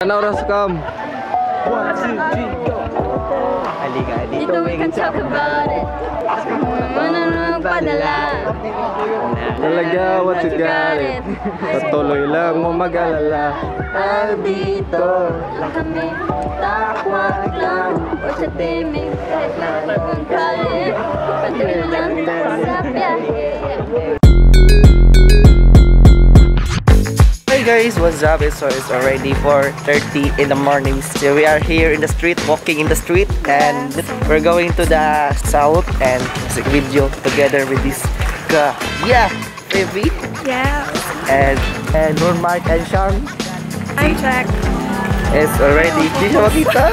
Ano oras kam? 1, 2, 3, go! Halika dito, we can talk about it. Padala. Talaga, what you got it? Patuloy lang mo mag-alala. Dito lang kami, takwag lang. O sa timing, kahit na ang kalit. Patuloy lang sa biyahe. Hey guys, what's up? It's already 4:30 in the morning. So we are here in the street, walking in the street, and we're going to the south and music video together with this guy. Yeah, baby. Yeah, And Mark and Sean. I'm back. It's already. Di siya makita.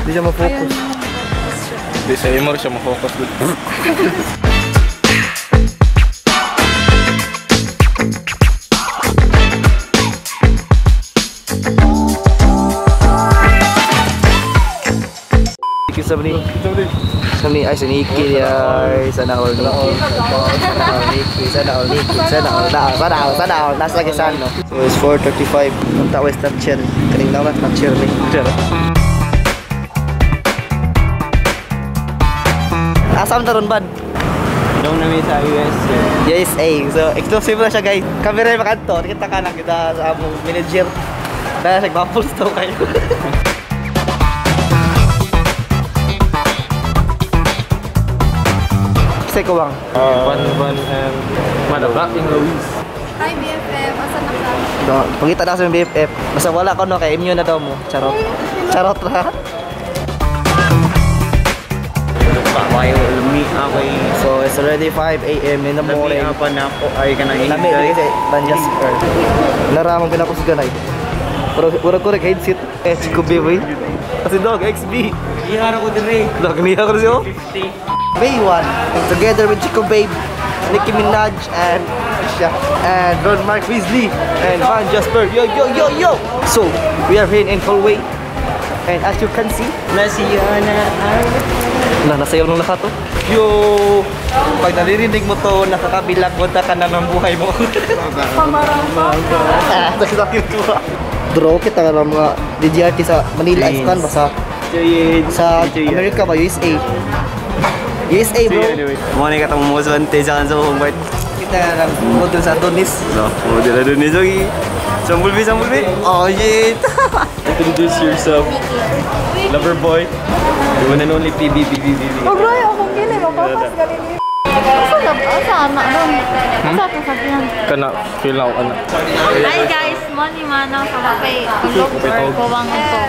Di siya ma-focus. Di sa imo siya ma-focus dito. Sabni ay siniki ay sana all nasa lagi sa ano. So it's 4:35 punta Western Chair kaning naman na chair ni asam taron bad Doon namin sa USA. So exclusive na siya guys, camera yung makanto kita ka na kita sa among manager dahil nagbapos to kayo. Ko bang? Van and Madaba in Luis. Hi BFF, asan na ka? So, pagkita na sa BFF. Basta wala ko no, kay immune na daw mo. Charot. Charot na. So, it's already 5 AM in the morning. pa na ako ay ka nang Lami, kasi Banjas Earth. Naramang pinapos ganay. Puro ko headset. Si Kubi, boy. Kasi dog, XB. ihara ko dire. Dog, niya ko siya. 50. Bay1 together with Chico Babe, Nicki Minaj and Ron Mark Weasley and Van Jasper. Yo yo yo yo. So we are here in hallway, and as you can see, nasayaw nung lahat to. Yo, pag naririnig mo to, nakakabilang punta ka na ng buhay mo. Nakita tuwa. Draw kita ng mga DJRT sa Manila Iskan ba sa Amerika ba, USA? USA bro. Mo ni katong mo sa sa Humboldt. Kita lang model sa Adonis. No, model Adonis lagi. Sambul bi. Oh shit. Introduce yourself. Lover boy. The one and only PB. Oh bro, ako kini mapapas galing ni. Asa na ron? Asa ka sabihan? Kana feel out ana. Hi guys, money manang sa kape. Kulog or kuwang ito.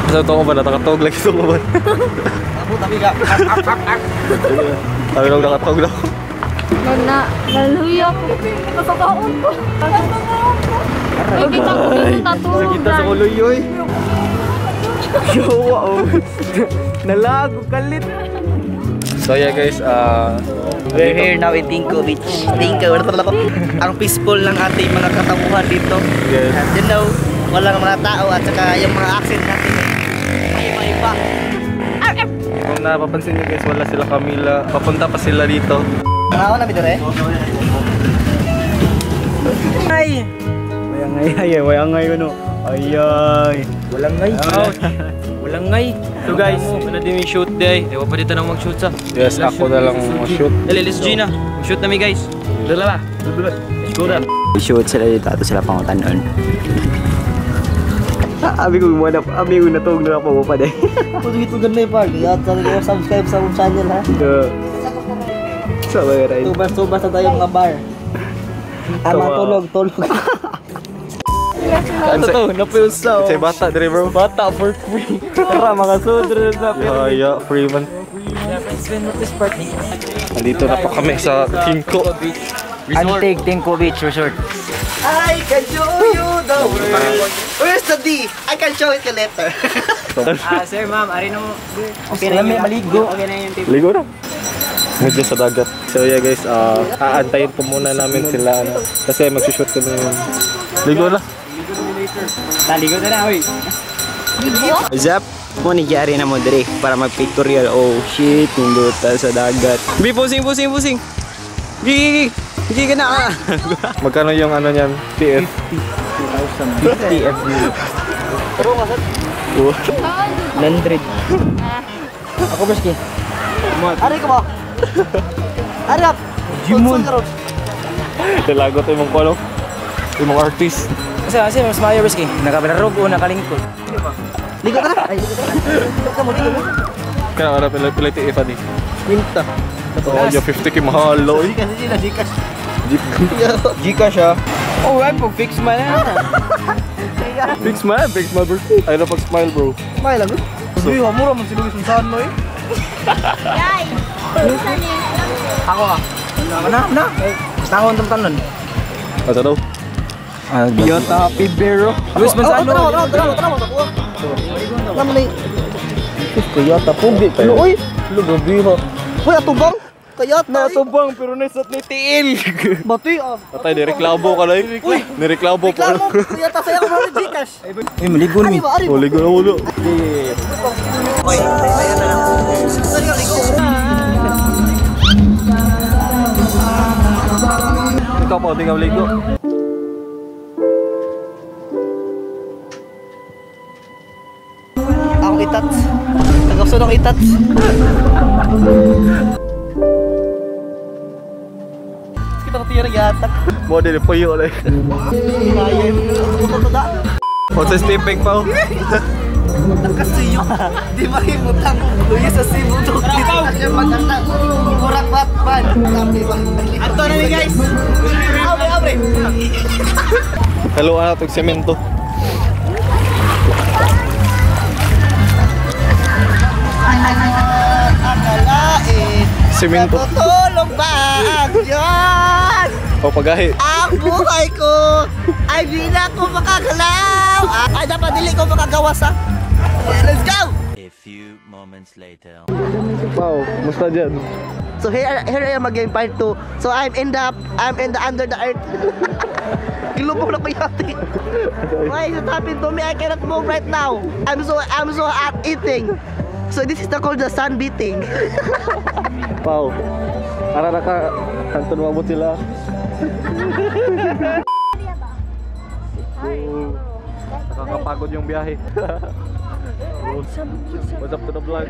Sa to ba nakatog lagi to ba? Ako tabi ka. Tabi lang nakatog lang. Naluya ko. Kasakaon ko. Ay, kita ko dito tatulog. Kita sa ulo yoy. Yo, wow. Nalago kalit. So yeah guys, We're here now in Tinko Beach. Tinko, ang peaceful ng ating mga katauhan dito. Yes. You know, walang mga tao at saka yung mga accent natin. Iba-iba. Kung napapansin niyo guys, wala sila Camila. Papunta pa sila dito. Ano na bidore? Ay. Wayang ngay ano. Ayay. Walang ngay. Walang ngay. So guys, wala din yung shoot day. Ewa pa dito nang mag-shoot sa. Yes, ako na lang mag-shoot. Dali, let's Gina. Mag-shoot nami guys. Dala. Let's go na. I-shoot sila dito ato sila pangutanon. Abi ko natog na ako pa dai. Pud gito ganay pa. At talaga subscribe sa akong channel ha. Sa bagay. Tubas sa tayo mga bar. Ama tulog. Ano to? Napiusa. Say bata dire bro. Bata for free. Tara mga sudre na. Yeah, free man. Nandito na pa kami sa Tingko. Antique Tingko Beach Resort. I can show you the world. Where's the D? I can show it later. Sir, ma'am, ari no. Okay na yung maligo. Okay na yung table. Ligo na. Medyo sa dagat. So yeah guys, aantayin po muna namin sila ano, kasi magsushoot kami yun. Ligo na. Naligo na na, oy. Ligo? Zap, mo ni Gary na mo dire para mag-pictorial. Oh shit, nindutan sa dagat. Bi, pusing. Gigi ka na. Magkano yung ano niyan? TF? 50 FU. 100. Ako baski. Ari ka ba? Ari ka. Jimon. Tilagot yung mga kwalo. Yung mga artist. Kasi mas mayo baski. Nakabarog o nakalingkod. Ligo ka na. Ay, ligo ka na. Kaya wala pila TF adi. Quinta. Oh, yung 50 ki mahal loy. Gcash ah. Oh, ay po fix man na. Fix man bro. Ay na pag smile bro. May lang. Uy, mura man silugis ng saan mo eh. Guys, minsan Ako ah. Na. Tahon tong tanon. Asa daw? Beyond happy bero. Luis man sa ano? Naman na Kayata pugi. Ano oy? Lugabi ha. Uy, atubang. Kayata. Natubang pero naisat ni Tiil. Bati ah. Tatay, nireklamo ka lang. Nireklamo po. Kayata saya ko na Gcash. Ay, maligo ni. Oh, ligo na ulo. Ikaw po, tingnan ligo. Ako itats. Tagapso ng itats. Kita ko tira yatak. Mo din po yun like. Mayen. Tutuda. O sa stepping pa. Nakasiyo. Di ba himutang luya sa Cebu to. Dito na siya maganda. Murak Batman. Ato na ni guys. Abre. Haluan na itong semento. Akalain. Semento. Natutulog ba ang Diyos? O pagahi. Ang buhay ko ay di na ko makagalaw. Ay dapat dili ko makagawa sa. Let's go! A few moments later. Wow, musta dyan? So here I am again part 2. So I'm in the under the earth. Kilubog na ko yati. Why is it happening to me? I cannot move right now. I'm so hot eating. So this is called the sun beating. Wow. Ara na ka, kanton mabot sila. Nakakapagod yung biyahe. What's up to the vlog?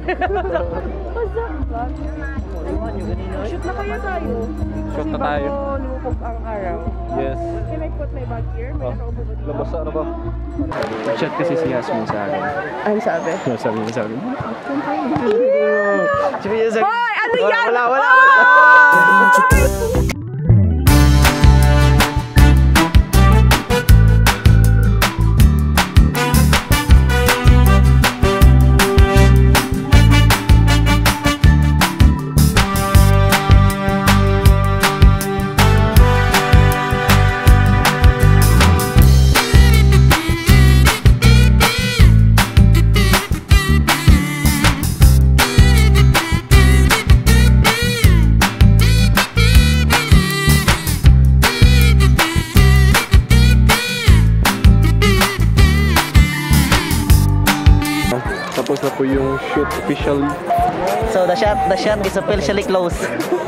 Shoot na kaya tayo. Shoot na tayo. Lumubog ang araw. Yes. Can I put my bag here? May nakaupo ba dito? Labas ano ba? Chat kasi si Yasmin sa akin. Ano sabi? Sabi niya sa akin. Hoy! Ano yan? Wala. Tapos na po yung shoot official. So the shot is officially closed.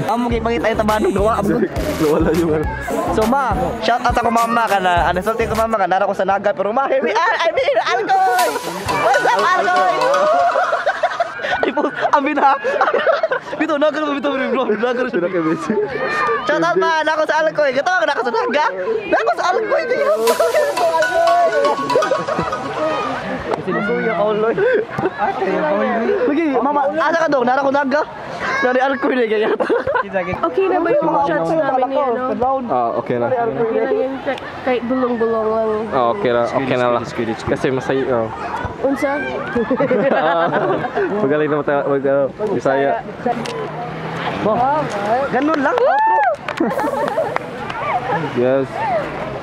Amo gyud mangita yung tabanong gawa amo. Wala yung ano. So ma, shout out ako mama ka na. Ano sulti ko mama ka nara ko sa naga pero ma, I mean alcohol. What's up alcohol? Ay po, amin ha. Bito naga mo bito bro. Naga Sila kay Messi. shout out ma, nako sa alcohol. Gato ka nako sa naga. Nako sa alcohol di. Sinusuya ka uloy. Lagi, mama, asa ka daw? Nara ko naga. Dari alkohol na kaya. Okay na ba yung shots namin ni ano? Okay na. Okay lang yun, kahit bulong-bulong lang. Okay na lang. Kasi masaya. Unsa? Magaling naman tayo Bisaya. Ganun lang. Yes.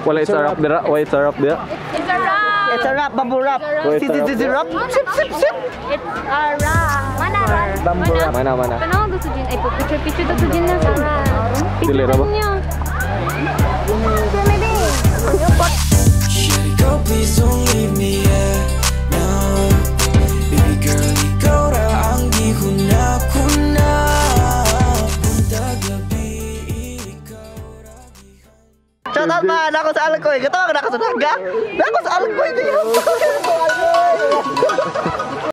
Wala sarap dira, wait sarap dira. It's a rap! It's a rap, bamboo rap. Wait, This rap. Sip, sip, sip. It's a rap! Mana rap? Bamboo rap. Mana. Panawag gusto dyan. Ay, picture gusto dyan na sa Dili ra ba? Shawty girl, please don't leave me yet. No, baby girl, ikaw ra ang gihuna-huna. Buntag gabi, ikaw ra gihuna. Shout out man, ako sa alkoy. Katawa ka na ako sa daga. Ako sa alkoy.